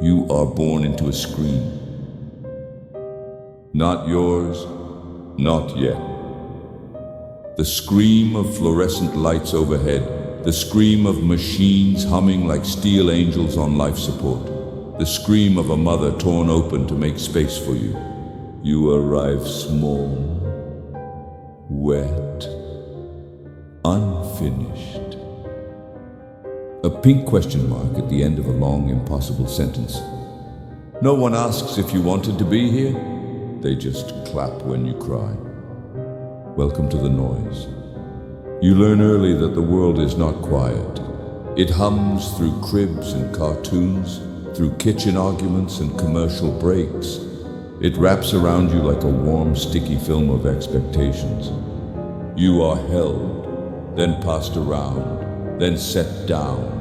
You are born into a screen. Not yours, not yet. The scream of fluorescent lights overhead, the scream of machines humming like steel angels on life support, the scream of a mother torn open to make space for you. You arrive small, wet, unfinished. A pink question mark at the end of a long, impossible sentence. No one asks if you wanted to be here. They just clap when you cry. Welcome to the noise. You learn early that the world is not quiet. It hums through cribs and cartoons, through kitchen arguments and commercial breaks. It wraps around you like a warm, sticky film of expectations. You are held, then passed around, then set down.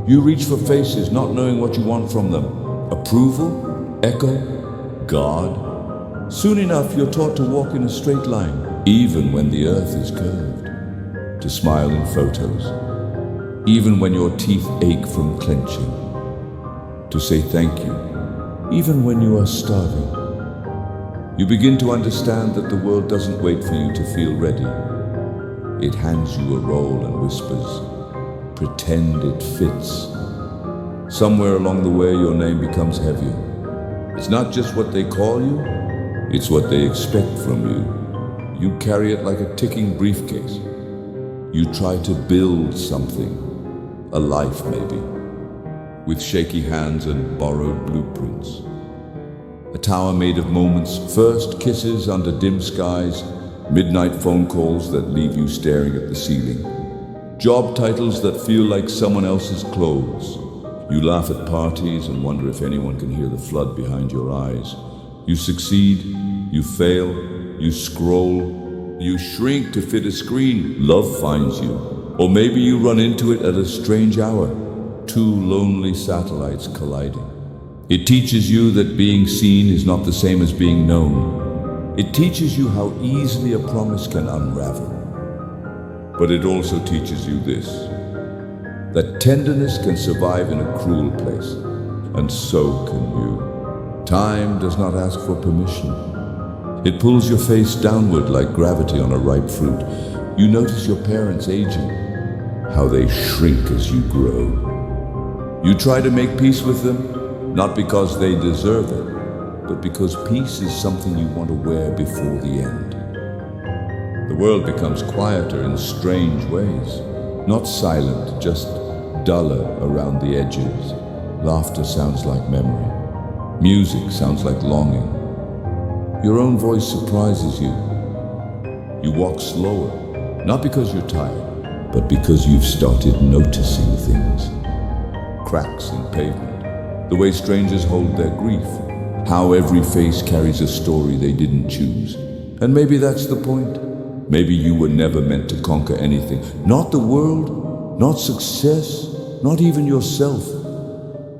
You reach for faces, not knowing what you want from them. Approval? Echo? God? Soon enough, you're taught to walk in a straight line, even when the earth is curved. To smile in photos, even when your teeth ache from clenching. To say thank you, even when you are starving. You begin to understand that the world doesn't wait for you to feel ready. It hands you a role and whispers, pretend it fits. Somewhere along the way, your name becomes heavier. It's not just what they call you, it's what they expect from you. You carry it like a ticking briefcase. You try to build something, a life maybe, with shaky hands and borrowed blueprints. A tower made of moments, first kisses under dim skies, midnight phone calls that leave you staring at the ceiling. Job titles that feel like someone else's clothes. You laugh at parties and wonder if anyone can hear the flood behind your eyes. You succeed, you fail, you scroll, you shrink to fit a screen. Love finds you. Or maybe you run into it at a strange hour, two lonely satellites colliding. It teaches you that being seen is not the same as being known. It teaches you how easily a promise can unravel. But it also teaches you this, that tenderness can survive in a cruel place, and so can you. Time does not ask for permission. It pulls your face downward like gravity on a ripe fruit. You notice your parents aging, how they shrink as you grow. You try to make peace with them, not because they deserve it, but because peace is something you want to wear before the end. The world becomes quieter in strange ways, not silent, just duller around the edges. Laughter sounds like memory. Music sounds like longing. Your own voice surprises you. You walk slower, not because you're tired, but because you've started noticing things. Cracks in pavement, the way strangers hold their grief, how every face carries a story they didn't choose. And maybe that's the point. Maybe you were never meant to conquer anything. Not the world, not success, not even yourself.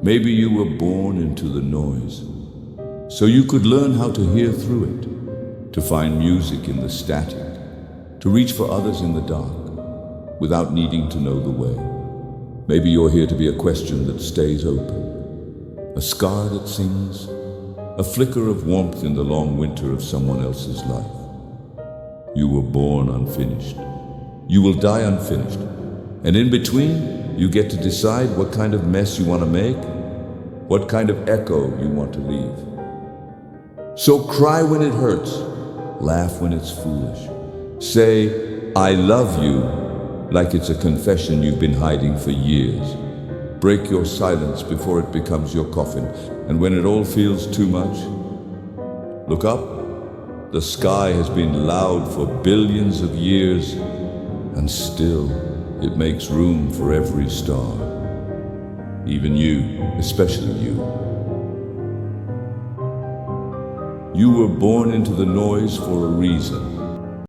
Maybe you were born into the noise, so you could learn how to hear through it, to find music in the static, to reach for others in the dark, without needing to know the way. Maybe you're here to be a question that stays open, a scar that sings, a flicker of warmth in the long winter of someone else's life. You were born unfinished. You will die unfinished. And in between, you get to decide what kind of mess you want to make, what kind of echo you want to leave. So cry when it hurts, laugh when it's foolish. Say, I love you, like it's a confession you've been hiding for years. Break your silence before it becomes your coffin. And when it all feels too much, look up. The sky has been loud for billions of years, and still it makes room for every star. Even you, especially you. You were born into the noise for a reason.